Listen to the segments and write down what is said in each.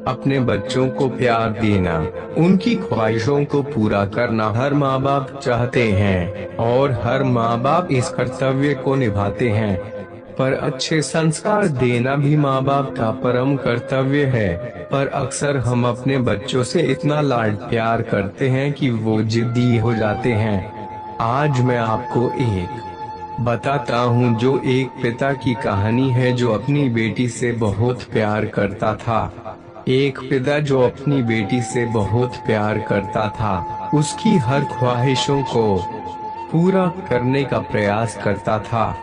अपने बच्चों को प्यार देना, उनकी ख्वाहिशों को पूरा करना हर माँ बाप चाहते हैं, और हर माँ बाप इस कर्तव्य को निभाते हैं। पर अच्छे संस्कार देना भी माँ बाप का परम कर्तव्य है। पर अक्सर हम अपने बच्चों से इतना लाड प्यार करते हैं कि वो जिद्दी हो जाते हैं। आज मैं आपको एक बताता हूँ जो एक पिता की कहानी है जो अपनी बेटी से बहुत प्यार करता था। एक पिता जो अपनी बेटी से बहुत प्यार करता था, उसकी हर ख्वाहिशों को पूरा करने का प्रयास करता था।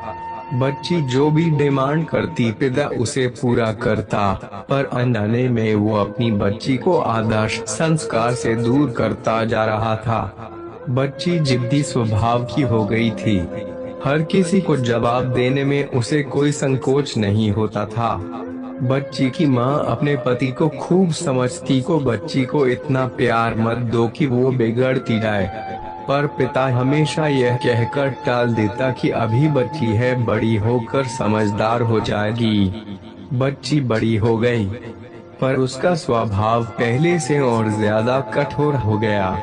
बच्ची जो भी डिमांड करती पिता उसे पूरा करता, पर अनजाने में वो अपनी बच्ची को आदर्श संस्कार से दूर करता जा रहा था। बच्ची जिद्दी स्वभाव की हो गई थी। हर किसी को जवाब देने में उसे कोई संकोच नहीं होता था। बच्ची की माँ अपने पति को खूब समझती को बच्ची को इतना प्यार मत दो कि वो बिगड़ती जाए। पर पिता हमेशा यह कहकर टाल देता कि अभी बच्ची है, बड़ी होकर समझदार हो जाएगी। बच्ची बड़ी हो गई, पर उसका स्वभाव पहले से और ज्यादा कठोर हो गया।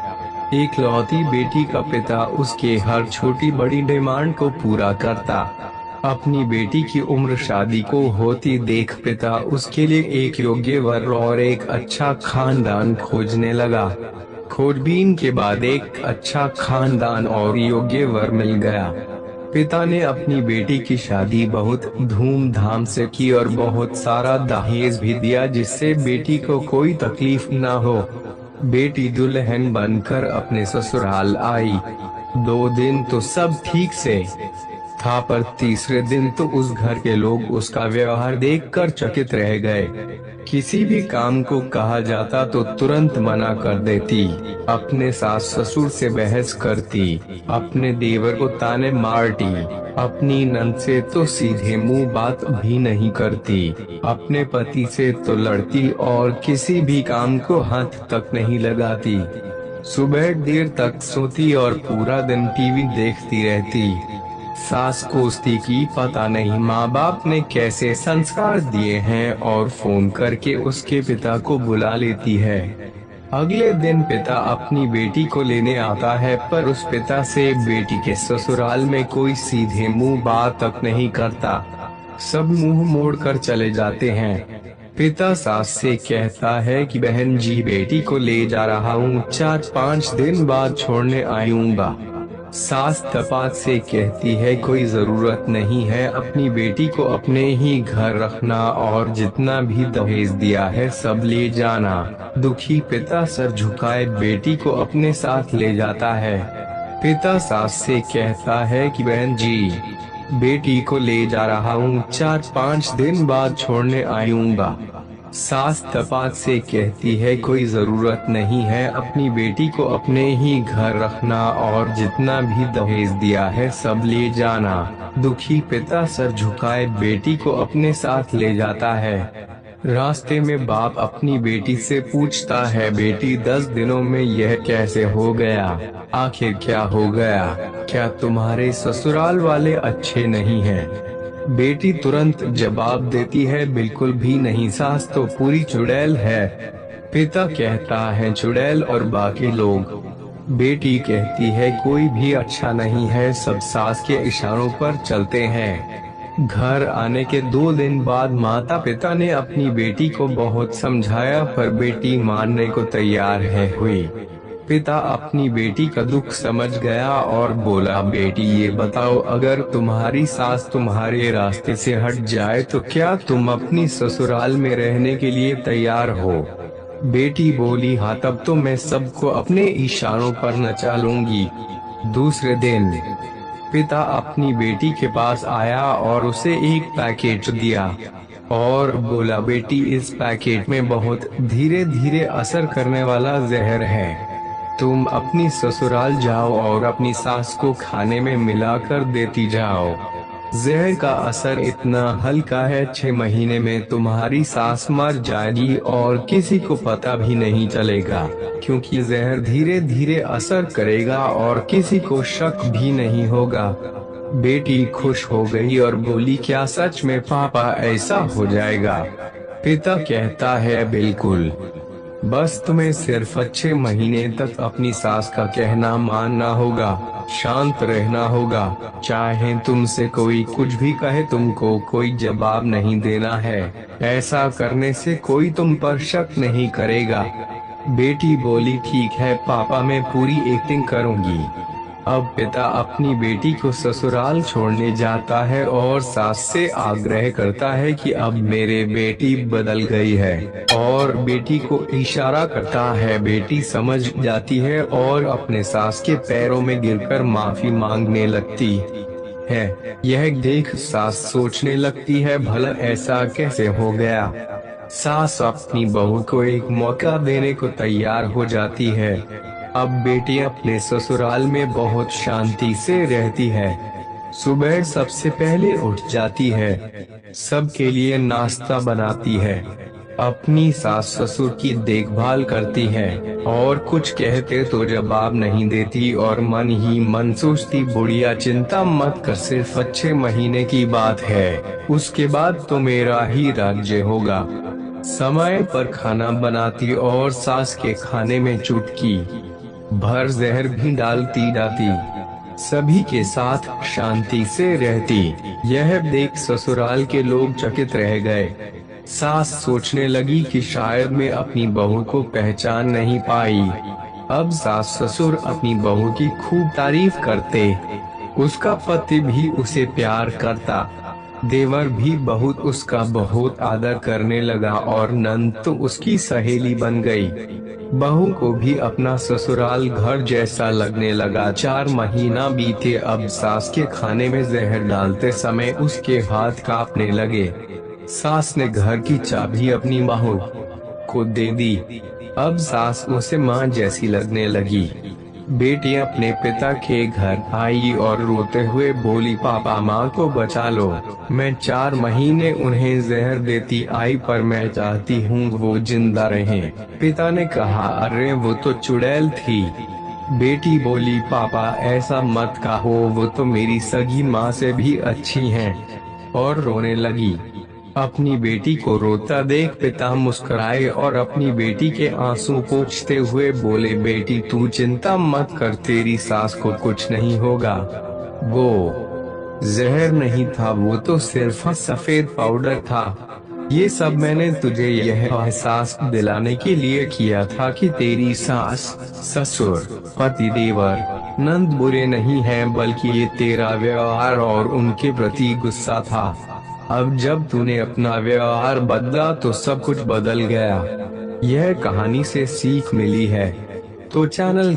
एकलौती बेटी का पिता उसके हर छोटी बड़ी डिमांड को पूरा करता। अपनी बेटी की उम्र शादी को होती देख पिता उसके लिए एक योग्य वर और एक अच्छा खानदान खोजने लगा। खोजबीन के बाद एक अच्छा खानदान और योग्य वर मिल गया। पिता ने अपनी बेटी की शादी बहुत धूमधाम से की और बहुत सारा दहेज भी दिया, जिससे बेटी को कोई तकलीफ न हो। बेटी दुल्हन बनकर अपने ससुराल आई। 2 दिन तो सब ठीक से था, पर तीसरे दिन तो उस घर के लोग उसका व्यवहार देखकर चकित रह गए। किसी भी काम को कहा जाता तो तुरंत मना कर देती, अपने सास ससुर से बहस करती, अपने देवर को ताने मारती, अपनी नंद से तो सीधे मुंह बात भी नहीं करती, अपने पति से तो लड़ती और किसी भी काम को हाथ तक नहीं लगाती। सुबह देर तक सोती और पूरा दिन टीवी देखती रहती। सास कोसती की पता नहीं माँ बाप ने कैसे संस्कार दिए हैं और फोन करके उसके पिता को बुला लेती है। अगले दिन पिता अपनी बेटी को लेने आता है, पर उस पिता से बेटी के ससुराल में कोई सीधे मुंह बात तक नहीं करता। सब मुंह मोड़कर चले जाते हैं। पिता सास से कहता है कि बहन जी, बेटी को ले जा रहा हूँ, 4-5 दिन बाद छोड़ने आऊंगा। सास तपात से कहती है कोई जरूरत नहीं है, अपनी बेटी को अपने ही घर रखना और जितना भी दहेज दिया है सब ले जाना। दुखी पिता सर झुकाए बेटी को अपने साथ ले जाता है। पिता सास से कहता है कि बहन जी, बेटी को ले जा रहा हूँ, 4-5 दिन बाद छोड़ने आऊंगा। सास तपात से कहती है कोई जरूरत नहीं है, अपनी बेटी को अपने ही घर रखना और जितना भी दहेज दिया है सब ले जाना। दुखी पिता सर झुकाए बेटी को अपने साथ ले जाता है। रास्ते में बाप अपनी बेटी से पूछता है, बेटी 10 दिनों में यह कैसे हो गया? आखिर क्या हो गया? क्या तुम्हारे ससुराल वाले अच्छे नहीं हैं? बेटी तुरंत जवाब देती है, बिल्कुल भी नहीं, सास तो पूरी चुड़ैल है। पिता कहता है, चुड़ैल और बाकी लोग? बेटी कहती है, कोई भी अच्छा नहीं है, सब सास के इशारों पर चलते हैं। घर आने के 2 दिन बाद माता पिता ने अपनी बेटी को बहुत समझाया, पर बेटी मानने को तैयार है हुई। पिता अपनी बेटी का दुख समझ गया और बोला, बेटी ये बताओ, अगर तुम्हारी सास तुम्हारे रास्ते से हट जाए तो क्या तुम अपनी ससुराल में रहने के लिए तैयार हो? बेटी बोली, हाँ, तब तो मैं सबको अपने इशारों पर नचा लूंगी। दूसरे दिन पिता अपनी बेटी के पास आया और उसे एक पैकेट दिया और बोला, बेटी, इस पैकेट में बहुत धीरे धीरे असर करने वाला जहर है। तुम अपनी ससुराल जाओ और अपनी सास को खाने में मिलाकर देती जाओ। जहर का असर इतना हल्का है, 6 महीने में तुम्हारी सास मर जाएगी और किसी को पता भी नहीं चलेगा, क्योंकि जहर धीरे धीरे असर करेगा और किसी को शक भी नहीं होगा। बेटी खुश हो गई और बोली, क्या सच में पापा ऐसा हो जाएगा? पिता कहता है बिल्कुल, बस तुम्हें सिर्फ 6 महीने तक अपनी सास का कहना मानना होगा, शांत रहना होगा, चाहे तुमसे कोई कुछ भी कहे तुमको कोई जवाब नहीं देना है, ऐसा करने से कोई तुम पर शक नहीं करेगा। बेटी बोली ठीक है पापा, मैं पूरी एक्टिंग करूंगी। अब पिता अपनी बेटी को ससुराल छोड़ने जाता है और सास से आग्रह करता है कि अब मेरे बेटी बदल गई है, और बेटी को इशारा करता है। बेटी समझ जाती है और अपने सास के पैरों में गिरकर माफी मांगने लगती है। यह देख सास सोचने लगती है भला ऐसा कैसे हो गया। सास अपनी बहू को एक मौका देने को तैयार हो जाती है। अब बेटी अपने ससुराल में बहुत शांति से रहती है। सुबह सबसे पहले उठ जाती है, सबके लिए नाश्ता बनाती है, अपनी सास ससुर की देखभाल करती है, और कुछ कहते तो जवाब नहीं देती और मन ही मन सोचती बुढ़िया चिंता मत कर, सिर्फ 6 महीने की बात है, उसके बाद तो मेरा ही राज्य होगा। समय पर खाना बनाती और सास के खाने में चुटकी भर जहर भी डालती जाती, सभी के साथ शांति से रहती। यह देख ससुराल के लोग चकित रह गए। सास सोचने लगी कि शायद मैं अपनी बहू को पहचान नहीं पाई। अब सास ससुर अपनी बहू की खूब तारीफ करते, उसका पति भी उसे प्यार करता, देवर भी उसका बहुत आदर करने लगा और नंद तो उसकी सहेली बन गई। बहू को भी अपना ससुराल घर जैसा लगने लगा। 4 महीना बीते, अब सास के खाने में जहर डालते समय उसके हाथ कांपने लगे। सास ने घर की चाबी अपनी बहू को दे दी। अब सास उसे माँ जैसी लगने लगी। बेटी अपने पिता के घर आई और रोते हुए बोली, पापा माँ को बचा लो, मैं 4 महीने उन्हें जहर देती आई पर मैं चाहती हूँ वो जिंदा रहें। पिता ने कहा, अरे वो तो चुड़ैल थी। बेटी बोली, पापा ऐसा मत कहो, वो तो मेरी सगी माँ से भी अच्छी हैं, और रोने लगी। अपनी बेटी को रोता देख पिता मुस्कुराए और अपनी बेटी के आंसू पोंछते हुए बोले, बेटी तू चिंता मत कर, तेरी सास को कुछ नहीं होगा, वो जहर नहीं था, वो तो सिर्फ सफेद पाउडर था। ये सब मैंने तुझे यह एहसास दिलाने के लिए किया था कि तेरी सास, ससुर, पति, देवर, नंद बुरे नहीं हैं, बल्कि ये तेरा व्यवहार और उनके प्रति गुस्सा था। अब जब तूने अपना व्यवहार बदला तो सब कुछ बदल गया। यह कहानी से सीख मिली है। तो चैनल